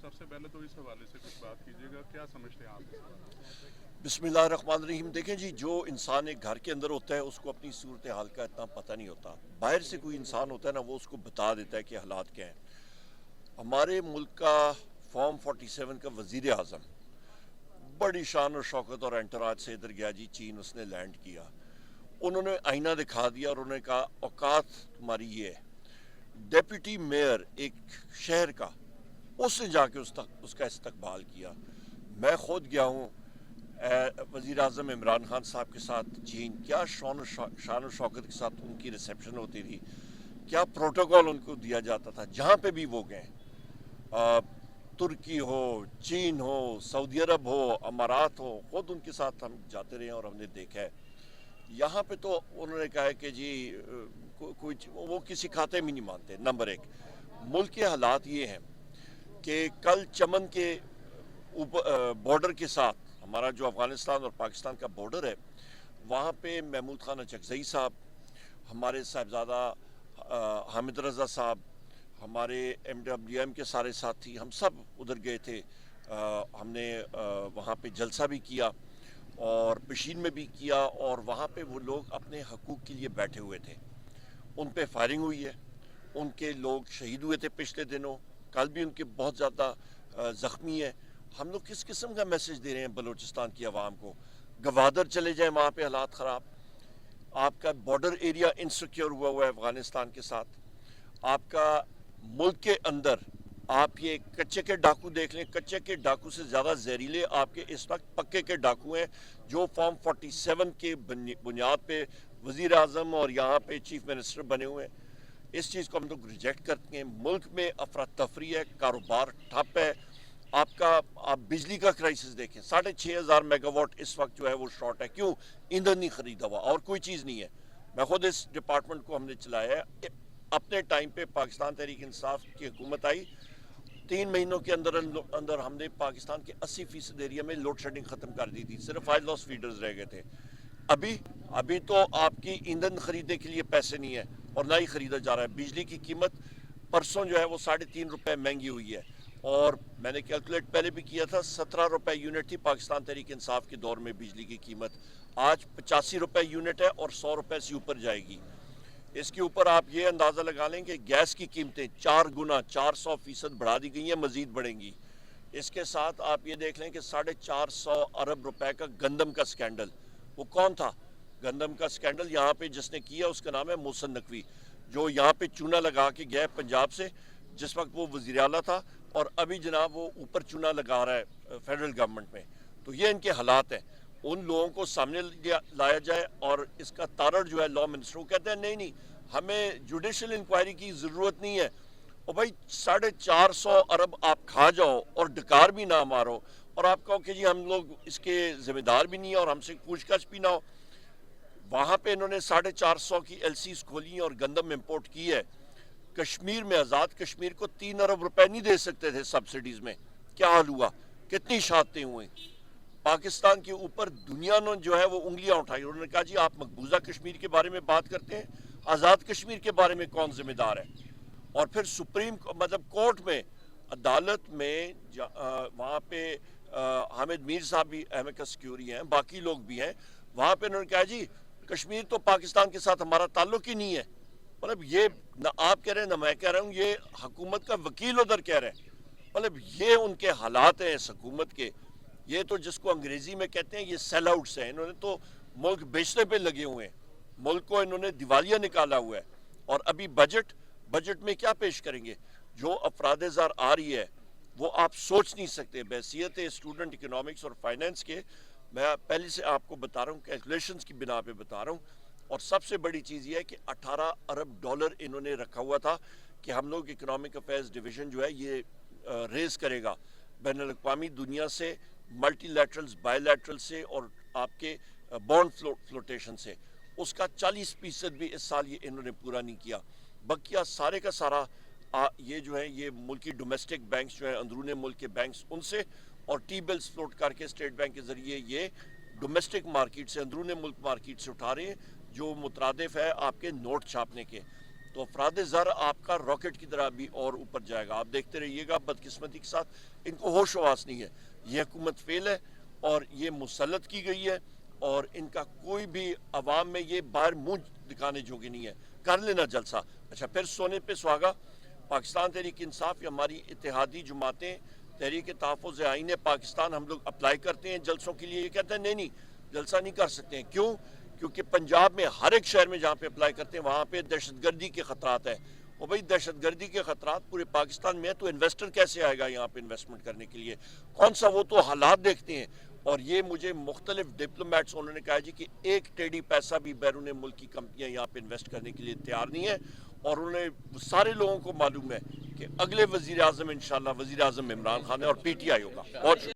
سب سے پہلے تو اس حوالے سے کچھ بات کیجیے گا، کیا سمجھتے ہیں آپ؟ بسم اللہ الرحمن الرحیم. دیکھیں جی، جو انسان ایک گھر کے اندر ہوتا ہے اس کو اپنی صورتحال کا اتنا پتہ نہیں ہوتا. باہر سے کوئی انسان ہوتا ہے نا، وہ اس کو بتا دیتا ہے کہ حالات کیا ہیں. ہمارے ملک کا فارم 47 کا وزیر اعظم بڑی شان و شوکت اور انٹراج سے ادھر گیا جی چین، اس نے لینڈ کیا. انہوں نے آئینہ دکھا دیا اور انہوں نے کہا اوقات تمہاری یہ ہے. ڈیپٹی میئر ایک شہر کا، اس نے جا کے اس کا استقبال کیا. میں خود گیا ہوں وزیر اعظم عمران خان صاحب کے ساتھ چین. کیا شان و شوکت کے ساتھ ان کی ریسیپشن ہوتی تھی، کیا پروٹوکول ان کو دیا جاتا تھا. جہاں پہ بھی وہ گئے، ترکی ہو، چین ہو، سعودی عرب ہو، امارات ہو، خود ان کے ساتھ ہم جاتے رہے ہیں اور ہم نے دیکھا ہے. یہاں پہ تو انہوں نے کہا ہے کہ جی وہ کسی کھاتے میں نہیں مانتے. نمبر ایک، ملک کے حالات یہ ہیں کہ کل چمن کے بارڈر کے ساتھ، ہمارا جو افغانستان اور پاکستان کا بارڈر ہے، وہاں پہ محمود خان اچکزئی صاحب، ہمارے صاحبزادہ حامد رضا صاحب، ہمارے MWM کے سارے ساتھی، ہم سب ادھر گئے تھے. ہم نے وہاں پہ جلسہ بھی کیا اور پشین میں بھی کیا، اور وہاں پہ وہ لوگ اپنے حقوق کے لیے بیٹھے ہوئے تھے. ان پہ فائرنگ ہوئی ہے، ان کے لوگ شہید ہوئے تھے پچھلے دنوں، کل بھی ان کے بہت زیادہ زخمی ہیں. ہم لوگ کس قسم کا میسج دے رہے ہیں بلوچستان کی عوام کو؟ گوادر چلے جائیں، وہاں پہ حالات خراب. آپ کا بارڈر ایریا انسیکیور ہوا ہے افغانستان کے ساتھ. آپ کا ملک کے اندر آپ یہ کچے کے ڈاکو دیکھ لیں، کچے کے ڈاکو سے زیادہ زہریلے آپ کے اس وقت پکے کے ڈاکو ہیں، جو فارم 47 کے بنیاد پہ وزیر اعظم اور یہاں پہ چیف منسٹر بنے ہوئے ہیں. اس چیز کو ہم لوگ ریجیکٹ کرتے ہیں. ملک میں افراتفری ہے، کاروبار ٹھپ ہے. آپ بجلی کا کرائسس دیکھیں، 6,500 میگا واٹ اس وقت جو ہے وہ شارٹ ہے. کیوں؟ ایندھن نہیں خریدا ہوا اور کوئی چیز نہیں ہے. میں خود اس ڈپارٹمنٹ کو ہم نے چلایا ہے. اپنے ٹائم پہ پاکستان تحریک انصاف کی حکومت آئی، 3 مہینوں کے اندر ہم نے پاکستان کے 80% ایریا میں لوڈ شیڈنگ ختم کر دی تھی. صرف 5 لاس فیڈرز رہ گئے تھے. ابھی تو آپ کی ایندھن خریدنے کے لیے پیسے نہیں ہے اور نہ ہی خریدا جا رہا ہے. بجلی کی قیمت پرسوں جو ہے وہ 3.5 روپے مہنگی ہوئی ہے، اور میں نے کیلکولیٹ پہلے بھی کیا تھا، 17 روپے یونٹ تھی پاکستان تحریک انصاف کے دور میں بجلی کی قیمت. آج 85 روپے یونٹ ہے اور 100 روپے سے اوپر جائے گی. اس کے اوپر آپ یہ اندازہ لگا لیں کہ گیس کی قیمتیں 4 گنا 400% بڑھا دی گئی ہیں، مزید بڑھیں گی. اس کے ساتھ آپ یہ دیکھ لیں کہ 450 ارب روپے کا گندم کا سکینڈل. وہ کون تھا گندم کا سکینڈل یہاں پہ جس نے کیا؟ اس کا نام ہے محسن نقوی، جو یہاں پہ چونا لگا کے گیا پنجاب سے جس وقت وہ وزیر اعلیٰ تھا، اور ابھی جناب وہ اوپر چونا لگا رہا ہے فیڈرل گورنمنٹ میں. تو یہ ان کے حالات ہیں. ان لوگوں کو سامنے لایا جائے، اور اس کا تارڑ جو ہے لا منسٹر، وہ کہتے ہیں نہیں ہمیں جوڈیشل انکوائری کی ضرورت نہیں ہے. اور بھائی 450 ارب آپ کھا جاؤ اور ڈکار بھی نہ مارو، اور آپ کہو کہ جی ہم لوگ اس کے ذمہ دار بھی نہیں ہیں اور ہم سے پوچھ گچھ بھی نہ ہو. وہاں پہ انہوں نے 450 کی LCs کھولی اور گندم امپورٹ کی ہے. کشمیر میں، آزاد کشمیر کو 3 ارب روپے نہیں دے سکتے تھے سبسڈیز میں. کیا حال ہوا؟ کتنی شہادتیں ہوئیں. پاکستان کے اوپر دنیا نے جو ہے وہ انگلیاں اٹھائی. انہوں نے کہا جی آپ مقبوضہ کشمیر کے بارے میں بات کرتے ہیں، آزاد کشمیر کے بارے میں کون ذمہ دار ہے؟ اور پھر کورٹ میں، عدالت میں وہاں پہ حامد میر صاحب بھی ایمکس کیوری ہیں، باقی لوگ بھی ہیں. وہاں پہ انہوں نے کہا جی کشمیر تو پاکستان کے ساتھ ہمارا تعلق ہی نہیں ہے. مطلب یہ نہ آپ کہہ رہے ہیں نہ میں کہہ رہا ہوں، یہ حکومت کا وکیل ادھر کہہ رہے ہیں. مطلب یہ ان کے حالات ہیں اس حکومت کے. یہ تو جس کو انگریزی میں کہتے ہیں یہ سیل آؤٹس ہیں. انہوں نے تو ملک بیچنے پہ لگے ہوئے ہیں، ملک کو انہوں نے دیوالیہ نکالا ہوا ہے. اور ابھی بجٹ میں کیا پیش کریں گے؟ جو افراد زار آ رہی ہے وہ آپ سوچ نہیں سکتے. بحیثیت اسٹوڈنٹ اکنامکس اور فائنینس کے میں پہلے سے آپ کو بتا رہا ہوں، کیلکولیشنز کی بنا پہ بتا رہا ہوں. اور سب سے بڑی چیز یہ ہے کہ 18 ارب ڈالر انہوں نے رکھا ہوا تھا کہ ہم لوگ اکنامک افیئرز ڈویژن جو ہے یہ ریز کرے گا بین الاقوامی دنیا سے، ملٹی لیٹرلز، بائی لیٹرل سے، اور آپ کے بانڈ فلوٹیشن سے. اس کا 40% بھی اس سال یہ انہوں نے پورا نہیں کیا. بقیہ سارے کا سارا یہ جو ہے یہ ملکی ڈومیسٹک بینکس جو ہیں، اندرون ملک کے بینکس، ان سے، اور ٹی بلز فلوٹ کر کے اسٹیٹ بینک کے ذریعے یہ ڈومیسٹک مارکیٹ سے، اندرون ملک مارکیٹ سے اٹھا رہے ہیں، جو مترادف ہے آپ کے نوٹ چھاپنے کے. تو افراد زر آپ کا راکٹ کی طرح بھی اور اوپر جائے گا. آپ دیکھتے رہیے گا. بدقسمتی کے ساتھ ان کو ہوش و حواس نہیں ہے. یہ حکومت فیل ہے اور یہ مسلط کی گئی ہے اور ان کا کوئی بھی عوام میں یہ باہر منہ دکھانے جوگی نہیں ہے. کر لینا جلسہ. اچھا پھر سونے پہ سہاگا. پاکستان تحریک انصاف یہ ہماری اتحادی جماعتیں تحریک تحفظ آئین پاکستان ہم لوگ اپلائی کرتے ہیں جلسوں کے لیے. یہ کہتے ہیں نہیں جلسہ نہیں کر سکتے ہیں. کیوں؟ کیونکہ پنجاب میں ہر ایک شہر میں جہاں پہ اپلائی کرتے ہیں وہاں پہ دہشت گردی کے خطرات ہیں. اور بھائی دہشت گردی کے خطرات پورے پاکستان میں ہے تو انویسٹر کیسے آئے گا یہاں پہ انویسٹمنٹ کرنے کے لیے؟ کون سا وہ تو حالات دیکھتے ہیں. اور یہ مجھے مختلف ڈپلومیٹس انہوں نے کہا جی کہ ایک ٹیڑی پیسہ بھی بیرون ملک کی کمپنیاں یہاں پہ انویسٹ کرنے کے لیے تیار نہیں ہیں. اور انہوں نے سارے لوگوں کو معلوم ہے کہ اگلے وزیر اعظم انشاءاللہ وزیر اعظم عمران خان ہے اور پی ٹی آئی ہوگا. بہت شکریہ.